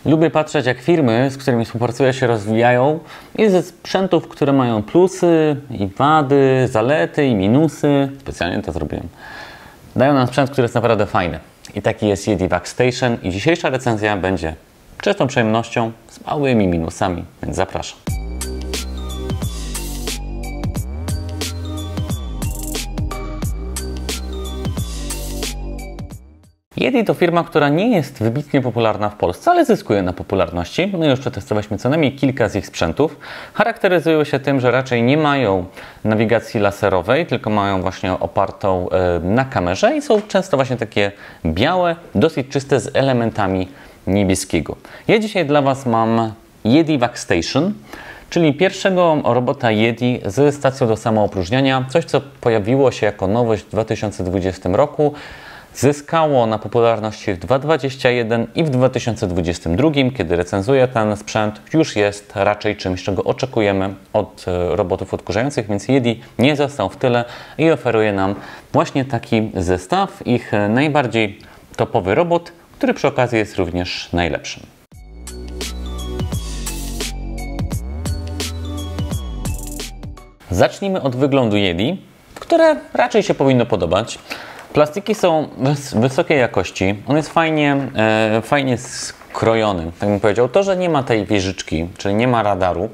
Lubię patrzeć, jak firmy, z którymi współpracuję, się rozwijają i ze sprzętów, które mają plusy i wady, zalety i minusy, specjalnie to zrobiłem, dają nam sprzęt, który jest naprawdę fajny. I taki jest Yeti Workstation i dzisiejsza recenzja będzie czystą przyjemnością z małymi minusami, więc zapraszam. Yeti to firma, która nie jest wybitnie popularna w Polsce, ale zyskuje na popularności. My już przetestowaliśmy co najmniej kilka z ich sprzętów. Charakteryzują się tym, że raczej nie mają nawigacji laserowej, tylko mają właśnie opartą na kamerze i są często właśnie takie białe, dosyć czyste z elementami niebieskiego. Ja dzisiaj dla Was mam Yeti Workstation, czyli pierwszego robota Yeti ze stacją do samoopróżniania. Coś, co pojawiło się jako nowość w 2020 roku. Zyskało na popularności w 2021 i w 2022, kiedy recenzuję ten sprzęt, już jest raczej czymś, czego oczekujemy od robotów odkurzających, więc Yeti nie został w tyle i oferuje nam właśnie taki zestaw, ich najbardziej topowy robot, który przy okazji jest również najlepszym. Zacznijmy od wyglądu Yeti, które raczej się powinno podobać. Plastiki są wysokiej jakości, on jest fajnie skrojony, tak bym powiedział. To, że nie ma tej wieżyczki, czyli nie ma radaru,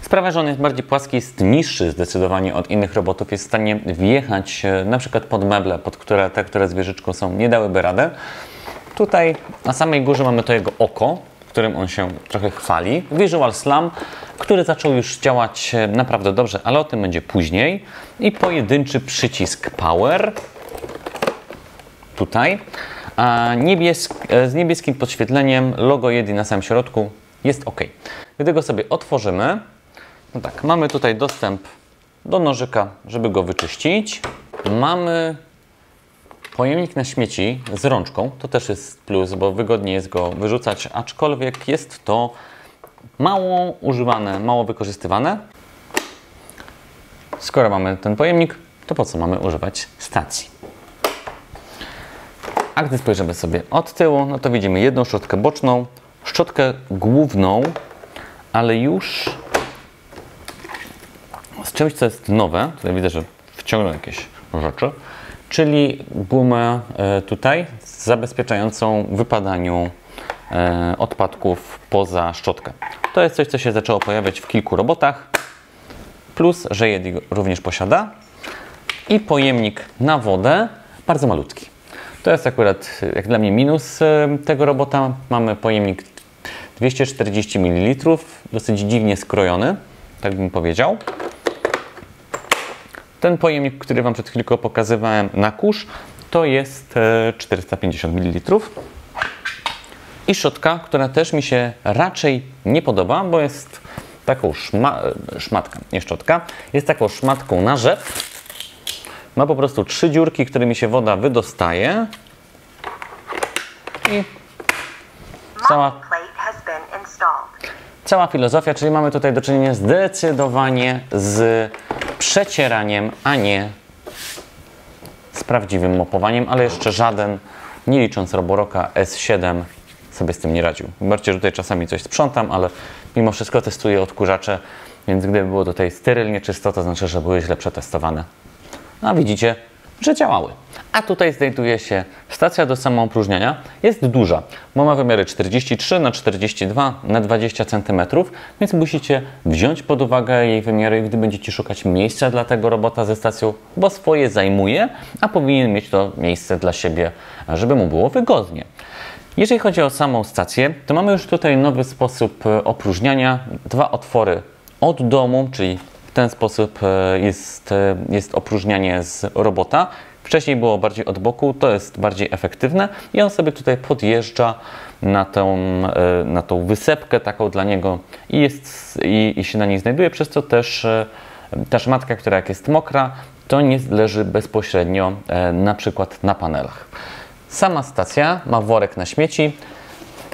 sprawia, że on jest bardziej płaski, jest niższy zdecydowanie od innych robotów, jest w stanie wjechać na przykład pod meble, pod które te, które z wieżyczką są, nie dałyby radę. Tutaj na samej górze mamy to jego oko, którym on się trochę chwali. Visual Slam, który zaczął już działać naprawdę dobrze, ale o tym będzie później. I pojedynczy przycisk Power. Tutaj, z niebieskim podświetleniem, logo Yeti na samym środku, jest ok. Gdy go sobie otworzymy, no tak, mamy tutaj dostęp do nożyka, żeby go wyczyścić. Mamy pojemnik na śmieci z rączką, to też jest plus, bo wygodniej jest go wyrzucać, aczkolwiek jest to mało używane, mało wykorzystywane. Skoro mamy ten pojemnik, to po co mamy używać stacji? A gdy spojrzymy sobie od tyłu, no to widzimy jedną szczotkę boczną, szczotkę główną, ale już z czymś, co jest nowe. Tutaj widzę, że wciągnę jakieś rzeczy, czyli gumę tutaj zabezpieczającą wypadaniu odpadków poza szczotkę. To jest coś, co się zaczęło pojawiać w kilku robotach, plus, że Yeti również posiada. I pojemnik na wodę, bardzo malutki. To jest akurat, jak dla mnie, minus tego robota. Mamy pojemnik 240 ml, dosyć dziwnie skrojony, tak bym powiedział. Ten pojemnik, który Wam przed chwilką pokazywałem na kurz, to jest 450 ml. I szczotka, która też mi się raczej nie podoba, bo jest taką szmatką, nie szczotka, jest taką szmatką na rzep. Ma po prostu 3 dziurki, którymi się woda wydostaje i cała filozofia, czyli mamy tutaj do czynienia zdecydowanie z przecieraniem, a nie z prawdziwym mopowaniem, ale jeszcze żaden, nie licząc Roboroka S7, sobie z tym nie radził. Wybaczcie, że tutaj czasami coś sprzątam, ale mimo wszystko testuję odkurzacze, więc gdyby było tutaj sterylnie czysto, to znaczy, że były źle przetestowane. A widzicie, że działały. A tutaj znajduje się stacja do samoopróżniania. Jest duża, bo ma wymiary 43 na 42 na 20 cm, więc musicie wziąć pod uwagę jej wymiary, gdy będziecie szukać miejsca dla tego robota ze stacją, bo swoje zajmuje, a powinien mieć to miejsce dla siebie, żeby mu było wygodnie. Jeżeli chodzi o samą stację, to mamy już tutaj nowy sposób opróżniania. 2 otwory od domu, czyli w ten sposób jest opróżnianie z robota. Wcześniej było bardziej od boku, to jest bardziej efektywne i on sobie tutaj podjeżdża na tą wysepkę taką dla niego i się na niej znajduje, przez co też ta szmatka, która jak jest mokra, to nie leży bezpośrednio na przykład na panelach. Sama stacja ma worek na śmieci,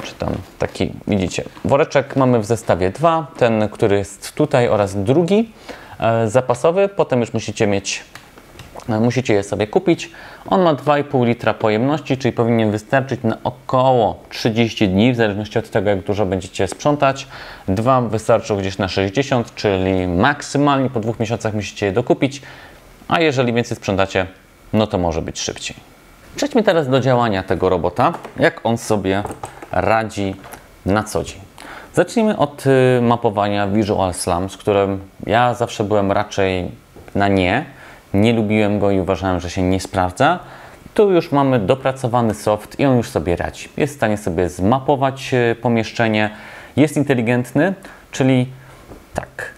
czy tam taki, widzicie, woreczek mamy w zestawie 2, ten, który jest tutaj oraz drugi zapasowy, potem już musicie mieć Musicie je sobie kupić. On ma 2,5 litra pojemności, czyli powinien wystarczyć na około 30 dni, w zależności od tego, jak dużo będziecie sprzątać. 2 wystarczą gdzieś na 60, czyli maksymalnie po 2 miesiącach musicie je dokupić, a jeżeli więcej sprzątacie, no to może być szybciej. Przejdźmy teraz do działania tego robota, jak on sobie radzi na co dzień. Zacznijmy od mapowania Visual Slum, z którym ja zawsze byłem raczej na nie. Nie lubiłem go i uważałem, że się nie sprawdza. Tu już mamy dopracowany soft i on już sobie radzi. Jest w stanie sobie zmapować pomieszczenie. Jest inteligentny, czyli tak,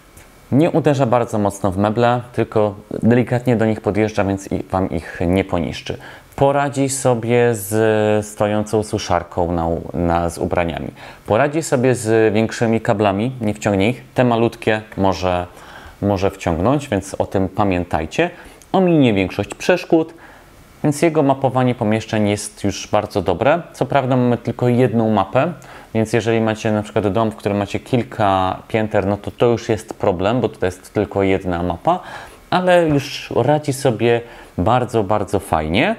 nie uderza bardzo mocno w meble, tylko delikatnie do nich podjeżdża, więc Wam ich nie poniszczy. Poradzi sobie z stojącą suszarką z ubraniami. Poradzi sobie z większymi kablami, nie wciągnie ich. Te malutkie może wciągnąć, więc o tym pamiętajcie. Ominie większość przeszkód, więc jego mapowanie pomieszczeń jest już bardzo dobre. Co prawda mamy tylko jedną mapę, więc jeżeli macie na przykład dom, w którym macie kilka pięter, no to już jest problem, bo tutaj jest tylko jedna mapa, ale już radzi sobie bardzo, bardzo fajnie.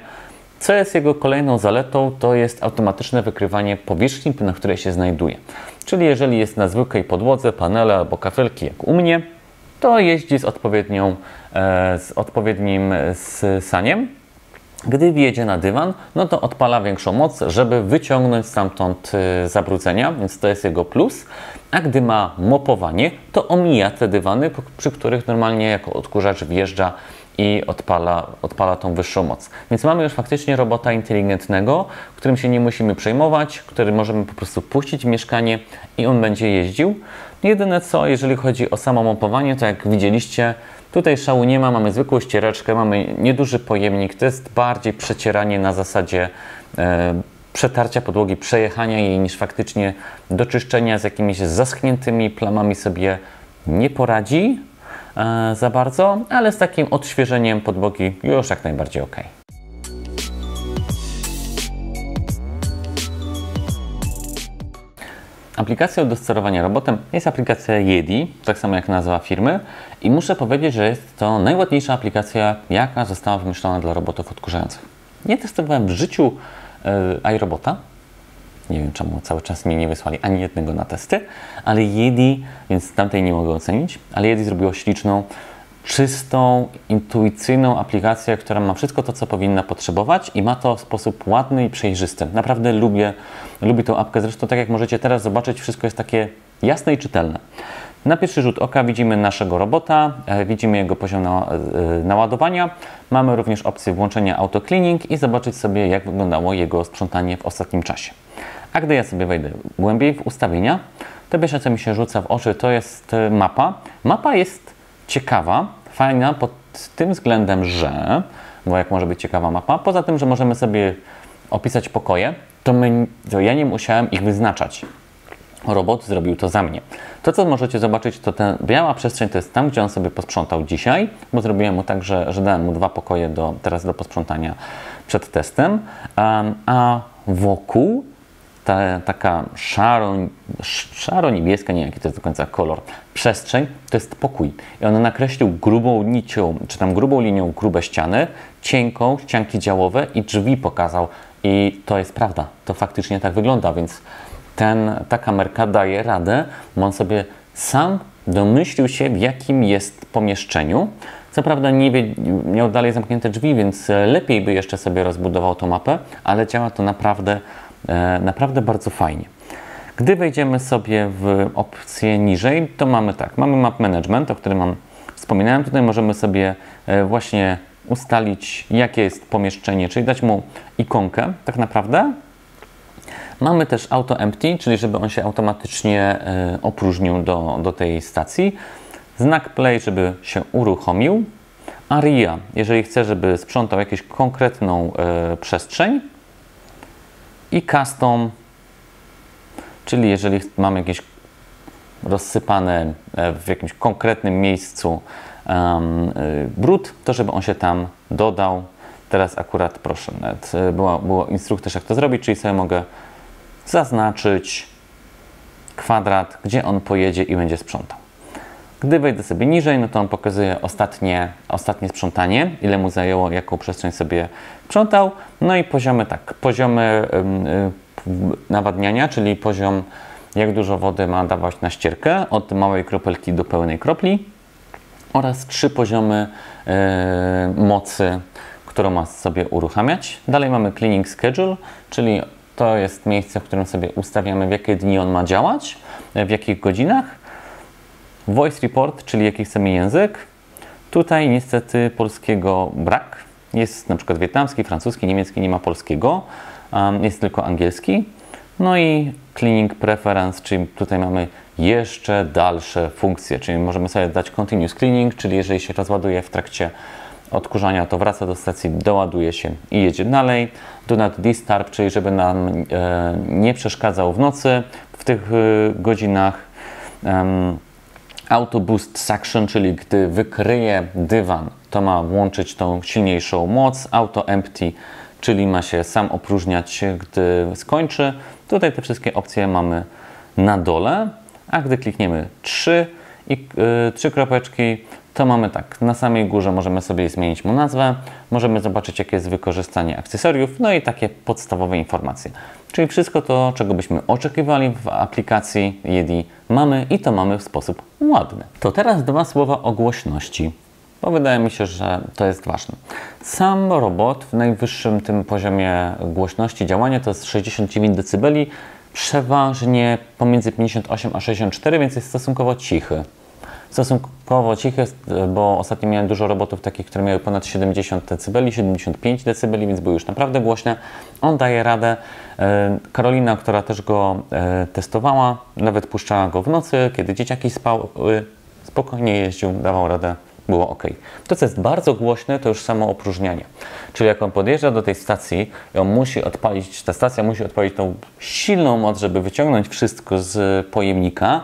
Co jest jego kolejną zaletą, to jest automatyczne wykrywanie powierzchni, na której się znajduje. Czyli jeżeli jest na zwykłej podłodze, panele albo kafelki jak u mnie, to jeździ z odpowiednim saniem. Gdy wjedzie na dywan, no to odpala większą moc, żeby wyciągnąć stamtąd zabrudzenia, więc to jest jego plus. A gdy ma mopowanie, to omija te dywany, przy których normalnie jako odkurzacz wjeżdża i odpala tą wyższą moc. Więc mamy już faktycznie robota inteligentnego, którym się nie musimy przejmować, który możemy po prostu puścić w mieszkanie i on będzie jeździł. Jedyne co, jeżeli chodzi o samo mopowanie, to jak widzieliście, tutaj szału nie ma, mamy zwykłą ściereczkę, mamy nieduży pojemnik, to jest bardziej przecieranie na zasadzie przetarcia podłogi, przejechania jej, niż faktycznie do czyszczenia. Z jakimiś zaschniętymi plamami sobie nie poradzi za bardzo, ale z takim odświeżeniem podłogi już jak najbardziej ok. Aplikacją do sterowania robotem jest aplikacja Yeti, tak samo jak nazwa firmy, i muszę powiedzieć, że jest to najładniejsza aplikacja, jaka została wymyślona dla robotów odkurzających. Nie testowałem w życiu iRobota. Nie wiem, czemu cały czas mnie nie wysłali ani jednego na testy, ale Yeti, więc tamtej nie mogę ocenić, ale Yeti zrobiło śliczną, czystą, intuicyjną aplikację, która ma wszystko to, co powinna potrzebować i ma to w sposób ładny i przejrzysty. Naprawdę lubię tą apkę. Zresztą tak jak możecie teraz zobaczyć, wszystko jest takie jasne i czytelne. Na pierwszy rzut oka widzimy naszego robota, widzimy jego poziom naładowania. Mamy również opcję włączenia auto cleaning i zobaczyć sobie, jak wyglądało jego sprzątanie w ostatnim czasie. A gdy ja sobie wejdę głębiej w ustawienia, to pierwsze, co mi się rzuca w oczy, to jest mapa. Mapa jest ciekawa, fajna pod tym względem, że, bo jak może być ciekawa mapa, poza tym, że możemy sobie opisać pokoje, to ja nie musiałem ich wyznaczać. Robot zrobił to za mnie. To, co możecie zobaczyć, to ta biała przestrzeń to jest tam, gdzie on sobie posprzątał dzisiaj, bo zrobiłem mu tak, że dałem mu 2 pokoje teraz do posprzątania przed testem, a wokół taka szaro-niebieska, nie wiem jaki to jest do końca kolor, przestrzeń, to jest pokój. I on nakreślił grubą nicią, czy tam grubą linią grube ściany, cienką, ścianki działowe i drzwi pokazał. I to jest prawda, to faktycznie tak wygląda, więc ta kamerka daje radę, bo on sobie sam domyślił się, w jakim jest pomieszczeniu. Co prawda miał dalej zamknięte drzwi, więc lepiej by jeszcze sobie rozbudował tą mapę, ale działa to naprawdę bardzo fajnie. Gdy wejdziemy sobie w opcję niżej, to mamy tak, mamy Map Management, o którym wspominałem. Tutaj możemy sobie właśnie ustalić, jakie jest pomieszczenie, czyli dać mu ikonkę tak naprawdę. Mamy też Auto Empty, czyli żeby on się automatycznie opróżnił do tej stacji. Znak Play, żeby się uruchomił. Area, jeżeli chcę, żeby sprzątał jakąś konkretną przestrzeń. I Custom, czyli jeżeli mam jakieś rozsypane w jakimś konkretnym miejscu brud, to żeby on się tam dodał. Teraz akurat, proszę, nawet było instrukcja, jak to zrobić, czyli sobie mogę zaznaczyć kwadrat, gdzie on pojedzie i będzie sprzątał. Gdy wejdę sobie niżej, no to on pokazuje ostatnie sprzątanie, ile mu zajęło, jaką przestrzeń sobie sprzątał. No i poziomy nawadniania, czyli poziom, jak dużo wody ma dawać na ścierkę, od małej kropelki do pełnej kropli, oraz 3 poziomy mocy, którą ma sobie uruchamiać. Dalej mamy cleaning schedule, czyli to jest miejsce, w którym sobie ustawiamy, w jakie dni on ma działać, w jakich godzinach. Voice report, czyli jaki chcemy język. Tutaj niestety polskiego brak. Jest na przykład wietnamski, francuski, niemiecki, nie ma polskiego. Jest tylko angielski. No i cleaning preference, czyli tutaj mamy jeszcze dalsze funkcje, czyli możemy sobie dać continuous cleaning, czyli jeżeli się rozładuje w trakcie odkurzania, to wraca do stacji, doładuje się i jedzie dalej. Do not disturb, czyli żeby nam nie przeszkadzał w nocy w tych godzinach. Auto boost suction, czyli gdy wykryje dywan, to ma włączyć tą silniejszą moc. Auto empty, czyli ma się sam opróżniać, gdy skończy. Tutaj te wszystkie opcje mamy na dole, a gdy klikniemy 3 kropeczki, to mamy tak, na samej górze możemy sobie zmienić mu nazwę, możemy zobaczyć, jakie jest wykorzystanie akcesoriów, no i takie podstawowe informacje. Czyli wszystko to, czego byśmy oczekiwali w aplikacji Yeti, mamy i to mamy w sposób ładny. To teraz 2 słowa o głośności, bo wydaje mi się, że to jest ważne. Sam robot w najwyższym tym poziomie głośności działania to jest 69 dB, przeważnie pomiędzy 58 a 64, więc jest stosunkowo cichy. Stosunkowo cichy, bo ostatnio miałem dużo robotów takich, które miały ponad 70 dB, 75 dB, więc były już naprawdę głośne. On daje radę. Karolina, która też go testowała, nawet puszczała go w nocy, kiedy dzieciaki spały, spokojnie jeździł, dawał radę, było ok. To, co jest bardzo głośne, to już samo opróżnianie. Czyli jak on podjeżdża do tej stacji i on musi odpalić, ta stacja musi odpalić tą silną moc, żeby wyciągnąć wszystko z pojemnika,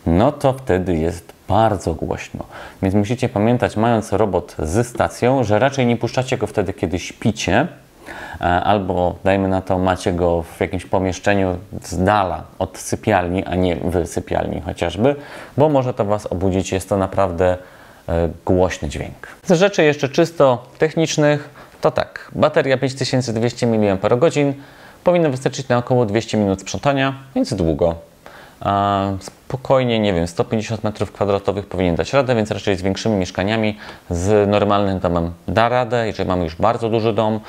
no to wtedy jest bardzo głośno. Więc musicie pamiętać, mając robot ze stacją, że raczej nie puszczacie go wtedy, kiedy śpicie, albo dajmy na to, macie go w jakimś pomieszczeniu z dala od sypialni, a nie w sypialni chociażby, bo może to Was obudzić. Jest to naprawdę głośny dźwięk. Z rzeczy jeszcze czysto technicznych, to tak, bateria 5200 mAh powinna wystarczyć na około 200 minut sprzątania, więc długo. Spokojnie, nie wiem, 150 m2 powinien dać radę, więc raczej z większymi mieszkaniami, z normalnym domem da radę. Jeżeli mamy już bardzo duży dom,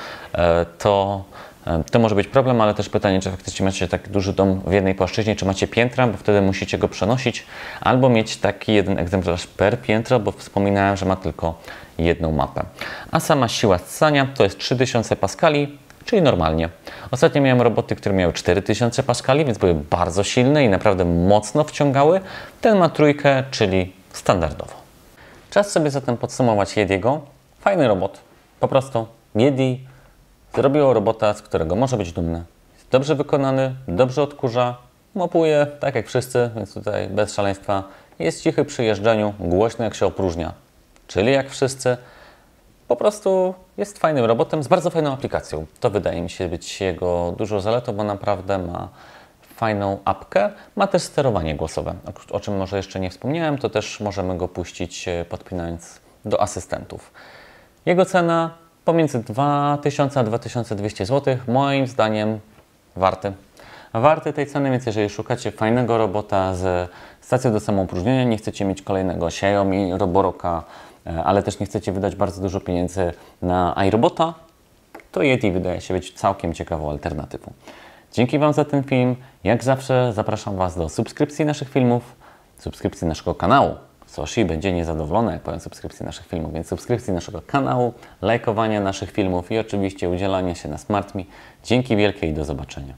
to może być problem, ale też pytanie, czy faktycznie macie taki duży dom w jednej płaszczyźnie, czy macie piętra, bo wtedy musicie go przenosić, albo mieć taki jeden egzemplarz per piętro, bo wspominałem, że ma tylko jedną mapę. A sama siła ssania to jest 3000 paskali, czyli normalnie. Ostatnio miałem roboty, które miały 4000 paskali, więc były bardzo silne i naprawdę mocno wciągały. Ten ma 3, czyli standardowo. Czas sobie zatem podsumować Yetiego. Fajny robot. Po prostu Yeti zrobiło robota, z którego może być dumny. Jest dobrze wykonany, dobrze odkurza, mopuje, tak jak wszyscy, więc tutaj bez szaleństwa. Jest cichy przy jeżdżeniu, głośny jak się opróżnia, czyli jak wszyscy. Po prostu jest fajnym robotem z bardzo fajną aplikacją. To wydaje mi się być jego dużą zaletą, bo naprawdę ma fajną apkę. Ma też sterowanie głosowe, o czym może jeszcze nie wspomniałem, to też możemy go puścić podpinając do asystentów. Jego cena pomiędzy 2000 a 2200 zł, moim zdaniem warty tej ceny, więc jeżeli szukacie fajnego robota z stacją do samoopróżnienia, nie chcecie mieć kolejnego Xiaomi, Roboroka, ale też nie chcecie wydać bardzo dużo pieniędzy na iRobota, to Yeti wydaje się być całkiem ciekawą alternatywą. Dzięki Wam za ten film. Jak zawsze zapraszam Was do subskrypcji naszych filmów, subskrypcji naszego kanału. Soshi będzie niezadowolona, jak powiem subskrypcji naszych filmów, więc subskrypcji naszego kanału, lajkowania naszych filmów i oczywiście udzielania się na SmartMe. Dzięki wielkie i do zobaczenia.